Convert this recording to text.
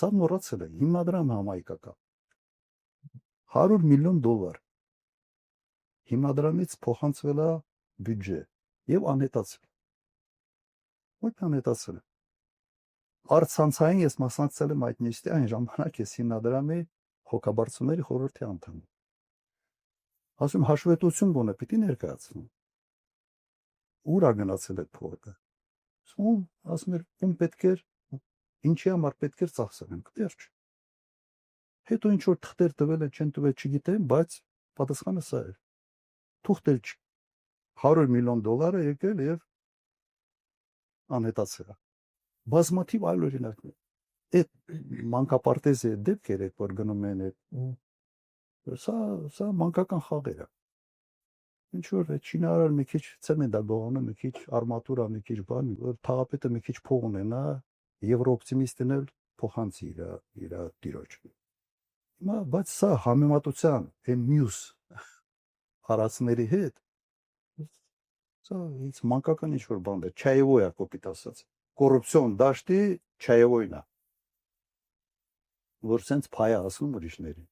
Սա մոռացել է, հիմնադրամը համայնքական։ $100 միլիոն հիմնադրամից փոխանցվել է բյուջե եւ անհետացել։ Ոչ անհետացել է։ Արցանցային ես մասնակցել եմ այդ նիստի այն ժամանակ ես հիմնադրամի հոգաբարձուների խորհրդի անդամ եմ։ Ասում հաշվետվություն գոնե պիտի ներկայացնեմ։ Ուր է գնացել այդ փողը։ Ասում էր ում պետք էր, ինչի համար պետք էր ծախսենք, վերջ։ Հետո ինչ որ թղթեր տվել են, չեն տվել, չգիտեմ, բայց պատասխանը սա էր։ Թուղթել չի։ $100 միլիոն եկել եւ անհետացել է։ Բազմաթիվ այլ օրինակներ։ Այդ մանկապարտեզի դեպքերը, որ գնում են այդ սա մանկական խաղեր է։ Ինչ որ չինարար մի քիչ ցեմենտագողանը, մի քիչ արմատուրա, մի քիչ բան, որ թաղապետը մի քիչ փող ունենա, եվրոօպտիմիստն էլ փոխանցի իր տիրոջ։ Հիմա բայց սա համեմատության այն մյուս հարացների հետ սա ինձ մանկական ինչ որ բան է, չայևոյ է կոպիտ ասած։ Կոռուպցիոն դաշտի չայևոյն է։ Որ սենց փայ ասում ուրիշներին։